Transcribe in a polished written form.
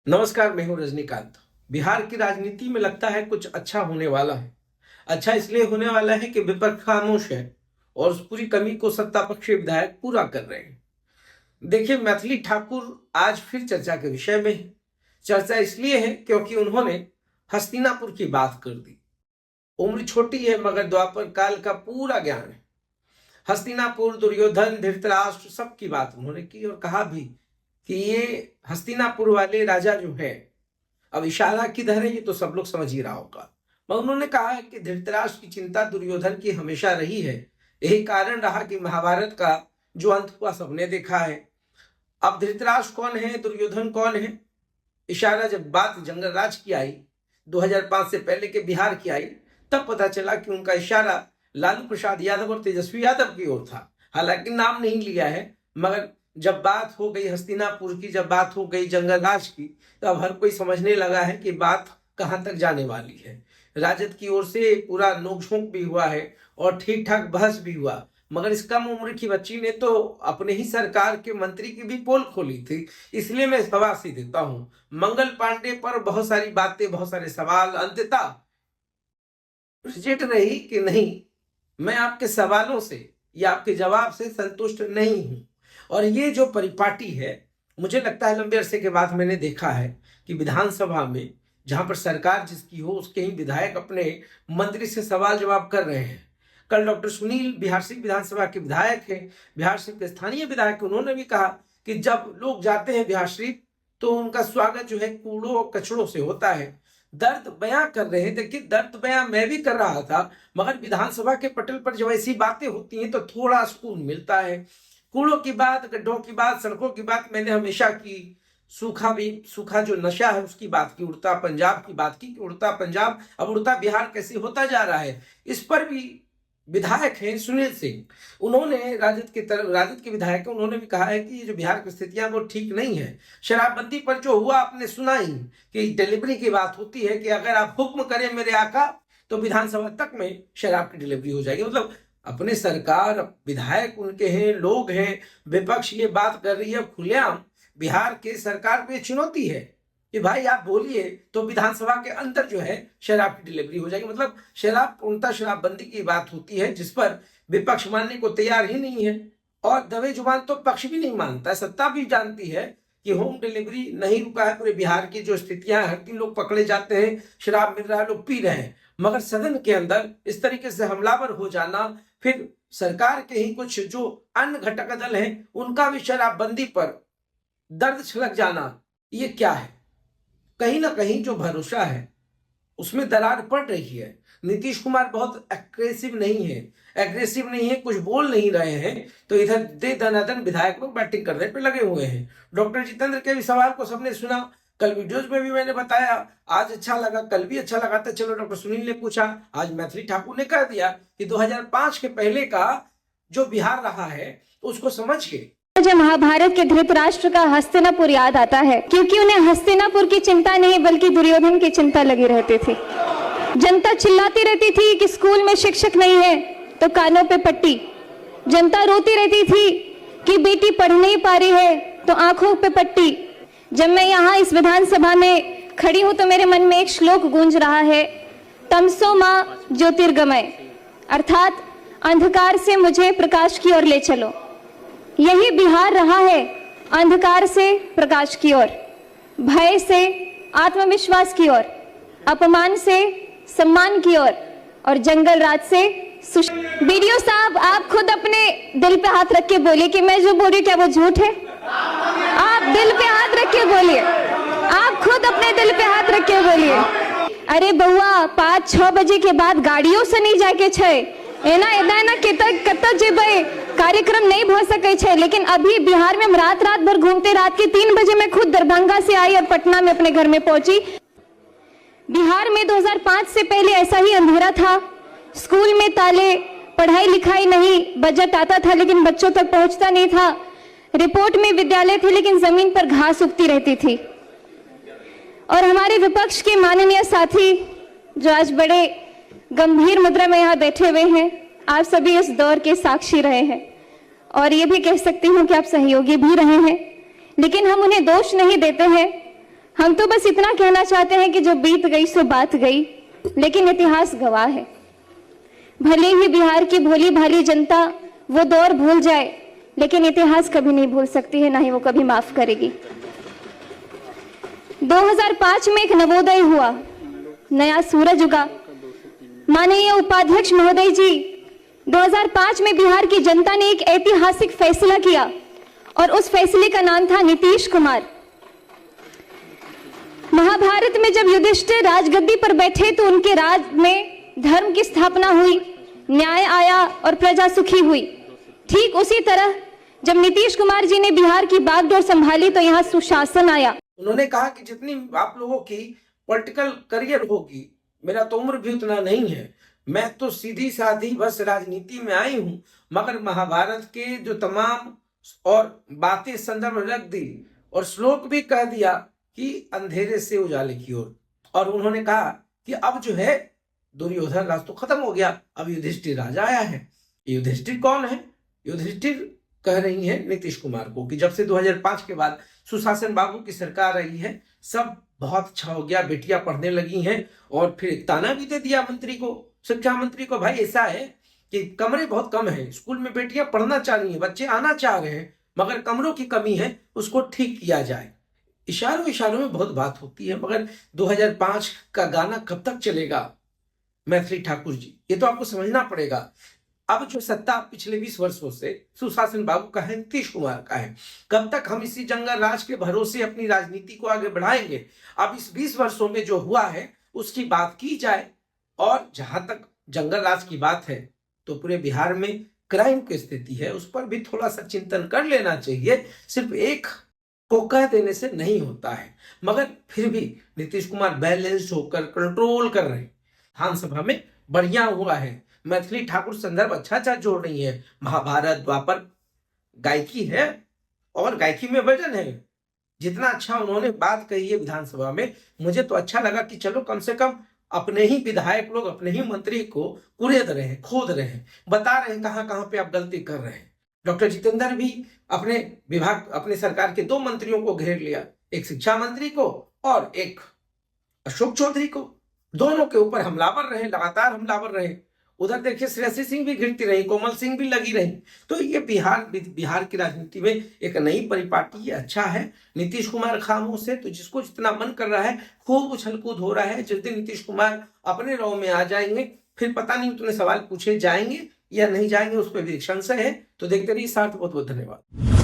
नमस्कार, मैं हूं रजनीकांत। बिहार की राजनीति में लगता है कुछ अच्छा होने वाला है। अच्छा इसलिए होने वाला है कि विपक्ष खामोश है और उस पूरी कमी को सत्ता पक्ष विधायक पूरा कर रहे हैं। देखिए, मैथिली ठाकुर आज फिर चर्चा के विषय में है। चर्चा इसलिए है क्योंकि उन्होंने हस्तिनापुर की बात कर दी। उम्र छोटी है मगर द्वापर काल का पूरा ज्ञान है। हस्तिनापुर, दुर्योधन, धृतराष्ट्र सबकी बात उन्होंने की और कहा भी कि ये हस्तिनापुर वाले राजा जो है, अब इशारा किधर है ये तो सब लोग समझ ही रहा होगा। मगर उन्होंने कहा है कि धृतराष्ट्र की चिंता दुर्योधन की हमेशा रही है। यही कारण रहा कि महाभारत का जो अंत हुआ सबने देखा है। अब धृतराष्ट्र कौन है, दुर्योधन कौन है, इशारा जब बात जंगल राज की आई, 2005 से पहले के बिहार की आई, तब पता चला कि उनका इशारा लालू प्रसाद यादव और तेजस्वी यादव की ओर था। हालांकि नाम नहीं लिया है, मगर जब बात हो गई हस्तिनापुर की, जब बात हो गई जंगल राज की, तो अब हर कोई समझने लगा है कि बात कहां तक जाने वाली है। राजद की ओर से पूरा नोकझोंक भी हुआ है और ठीक ठाक बहस भी हुआ, मगर इस कम उम्र की बच्ची ने तो अपने ही सरकार के मंत्री की भी पोल खोली थी। इसलिए मैं शबाशी देता हूं मंगल पांडे पर। बहुत सारी बातें, बहुत सारे सवाल, अंततः रिजेक्ट रही कि नहीं, मैं आपके सवालों से या आपके जवाब से संतुष्ट नहीं हूं। और ये जो परिपाटी है, मुझे लगता है लंबे अरसे के बाद मैंने देखा है कि विधानसभा में जहां पर सरकार जिसकी हो उसके ही विधायक अपने मंत्री से सवाल जवाब कर रहे हैं। कल डॉक्टर सुनील बिहार सिंह विधानसभा के विधायक हैं, बिहार सिंह के स्थानीय विधायक, उन्होंने भी कहा कि जब लोग जाते हैं बिहार शरीफ तो उनका स्वागत जो है कूड़ों और कचड़ों से होता है। दर्द बयां कर रहे हैं। देखिए, दर्द बयां मैं भी कर रहा था, मगर विधानसभा के पटल पर जब ऐसी बातें होती हैं तो थोड़ा सुकून मिलता है। कूड़ों की बात, गड्ढों की बात, सड़कों की बात मैंने हमेशा की। सूखा जो नशा है उसकी बात की, उड़ता पंजाब की बात की कि उड़ता पंजाब अब उड़ता बिहार कैसे होता जा रहा है। इस पर भी विधायक हैं सुनील सिंह, उन्होंने राजद के विधायक हैं, उन्होंने भी कहा है कि ये जो बिहार की स्थितियां वो ठीक नहीं है। शराबबंदी पर जो हुआ आपने सुना ही कि डिलीवरी की बात होती है कि अगर आप हुक्म करें मेरे आका तो विधानसभा तक में शराब की डिलीवरी हो जाएगी। मतलब अपने सरकार, विधायक उनके हैं, लोग हैं, विपक्ष ये बात कर रही है खुलेआम। बिहार के सरकार को ये चुनौती है कि भाई आप बोलिए तो विधानसभा के अंदर जो है शराब की डिलीवरी हो जाएगी। मतलब पूर्णतः शराबबंदी की बात होती है जिस पर विपक्ष मानने को तैयार ही नहीं है और दबे जुबान तो पक्ष भी नहीं मानता है। सत्ता भी जानती है कि होम डिलीवरी नहीं रुका है। पूरे बिहार की जो स्थितियां, हर 3 लोग पकड़े जाते हैं, शराब मिल रहा है, लोग पी रहे हैं, मगर सदन के अंदर इस तरीके से हमलावर हो जाना, फिर सरकार के ही कुछ जो अन्य घटक दल हैं उनका भी शराबबंदी पर दर्द छलक जाना, ये क्या है? कहीं ना कहीं जो भरोसा है उसमें दरार पड़ रही है। नीतीश कुमार बहुत एग्रेसिव नहीं है, कुछ बोल नहीं रहे हैं, तो इधर दे दनादन विधायक लोग बैटिंग करने पे लगे हुए हैं। डॉक्टर जितेंद्र के भी सवाल को सबने सुना, कल वीडियोज में भी मैंने बताया, आज अच्छा लगा, कल भी अच्छा लगा था। चलो, डॉक्टर सुनील ने पूछा, आज मैथिली ठाकुर ने कह दिया कि 2005 के पहले का जो बिहार रहा है उसको समझ के मुझे महाभारत के धृतराष्ट्र का हस्तिनापुर याद आता है, क्योंकि उन्हें हस्तिनापुर की चिंता नहीं बल्कि दुर्योधन की चिंता लगी रहती थी। जनता चिल्लाती रहती थी कि स्कूल में शिक्षक नहीं है तो कानों पे पट्टी। जनता रोती रहती थी कि बेटी पढ़ नहीं पा रही है तो आंखों पे पट्टी। जब मैं यहाँ इस विधानसभा में खड़ी हूँ तो मेरे मन में एक श्लोक गूंज रहा है, तमसो माँ ज्योतिर्गमय, अर्थात अंधकार से मुझे प्रकाश की ओर ले चलो। यही बिहार रहा है, अंधकार से प्रकाश की ओर, भय से आत्मविश्वास की ओर, अपमान से सम्मान की ओर और जंगल राज से बीडीओ साहब, आप खुद अपने दिल पे हाथ रख के बोलिए कि मैं जो बोल रही हूँ क्या वो झूठ है? आप दिल पे हाथ रख के बोलिए, आप खुद अपने दिल पे हाथ रख के बोलिए। अरे बउआ, 5-6 बजे के बाद गाड़ियों से नहीं जाके छे एना कत जेबे, कार्यक्रम नहीं भ सके छे। लेकिन अभी बिहार में हम रात भर घूमते, रात के 3 बजे मैं खुद दरभंगा से आई और पटना में अपने घर में पहुंची। बिहार में 2005 से पहले ऐसा ही अंधेरा था, स्कूल में ताले, पढ़ाई लिखाई नहीं, बजट आता था लेकिन बच्चों तक पहुंचता नहीं था, रिपोर्ट में विद्यालय थे लेकिन जमीन पर घास उगती रहती थी। और हमारे विपक्ष के माननीय साथी जो आज बड़े गंभीर मुद्रा में यहाँ बैठे हुए हैं, आप सभी इस दौर के साक्षी रहे हैं और ये भी कह सकती हूँ कि आप सहयोगी भी रहे हैं। लेकिन हम उन्हें दोष नहीं देते हैं, हम तो बस इतना कहना चाहते हैं कि जो बीत गई सो बात गई, लेकिन इतिहास गवाह है। भले ही बिहार की भोली भाली जनता वो दौर भूल जाए, लेकिन इतिहास कभी नहीं भूल सकती है, ना ही वो कभी माफ करेगी। 2005 में एक नवोदय हुआ, नया सूरज उगा। माननीय उपाध्यक्ष महोदय जी, 2005 में बिहार की जनता ने एक ऐतिहासिक फैसला किया और उस फैसले का नाम था नीतीश कुमार। महाभारत में जब युधिष्ठिर राजगद्दी पर बैठे तो उनके राज में धर्म की स्थापना हुई, न्याय आया और प्रजा सुखी हुई। ठीक उसी तरह जब नीतीश कुमार जी ने बिहार की बागडोर संभाली तो यहाँ सुशासन आया। उन्होंने कहा कि जितनी आप लोगों की पॉलिटिकल करियर होगी, मेरा तो उम्र भी उतना नहीं है, मैं तो सीधी साधी बस राजनीति में आई हूं, मगर महाभारत के जो तमाम और बातें संदर्भ रख दी और श्लोक भी कह दिया कि अंधेरे से उजाले की ओर। और उन्होंने कहा कि अब जो है दुर्योधन राज तो खत्म हो गया, अब युधिष्ठिर राजा आया है। युधिष्ठिर कौन है? युधिष्ठिर कह रही है नीतीश कुमार को कि जब से 2005 के बाद सुशासन बाबू की सरकार आई है, सब बहुत अच्छा हो गया, बेटियां पढ़ने लगी हैं। और फिर ताना भी दे दिया मंत्री को, शिक्षा मंत्री को, भाई ऐसा है कि कमरे बहुत कम है, स्कूल में बेटियां पढ़ना चाह रही हैं, बच्चे आना चाह रहे हैं, मगर कमरों की कमी है, उसको ठीक किया जाए। इशारों इशारों में बहुत बात होती है, मगर 2005 का गाना कब तक चलेगा मैथिली ठाकुर जी, ये तो आपको समझना पड़ेगा। अब जो सत्ता पिछले 20 वर्षों से सुशासन बाबू का है, नीतीश कुमार का है, कब तक हम इसी जंगल राज के भरोसे अपनी राजनीति को आगे बढ़ाएंगे? अब इस 20 वर्षों में जो हुआ है उसकी बात की जाए। और जहां तक जंगल राज की बात है तो पूरे बिहार में क्राइम की स्थिति है, उस पर भी थोड़ा सा चिंतन कर लेना चाहिए। सिर्फ एक को कह देने से नहीं होता है, मगर फिर भी नीतीश कुमार बैलेंस होकर कंट्रोल कर रहे हैं। विधानसभा में बढ़िया हुआ है, मैथिली ठाकुर संदर्भ अच्छा जोड़ रही है, महाभारत द्वापर गायकी है और गायकी में वजन है। जितना अच्छा उन्होंने बात कही है विधानसभा में, मुझे तो अच्छा लगा कि चलो कम से कम अपने ही विधायक लोग अपने ही मंत्री को कुरेद रहे हैं, खोद रहे हैं, बता रहे हैं कहां कहां पे आप गलती कर रहे हैं। डॉक्टर जितेंद्र भी अपने विभाग, अपने सरकार के 2 मंत्रियों को घेर लिया, एक शिक्षा मंत्री को और एक अशोक चौधरी को, दोनों के ऊपर हमलावर रहे, लगातार हमलावर रहे। उधर देखिए श्रेयसी सिंह भी घिरती रही, कोमल सिंह भी लगी रही। तो ये बिहार की राजनीति में एक नई परिपाटी, ये अच्छा है। नीतीश कुमार खामोश है तो जिसको जितना मन कर रहा है खूब उछलकूद हो रहा है। जिस दिन नीतीश कुमार अपने रौ में आ जाएंगे फिर पता नहीं उतने सवाल पूछे जाएंगे या नहीं जाएंगे, उस पर भी संशय है। तो देखते रहिए साथ। बहुत बहुत धन्यवाद।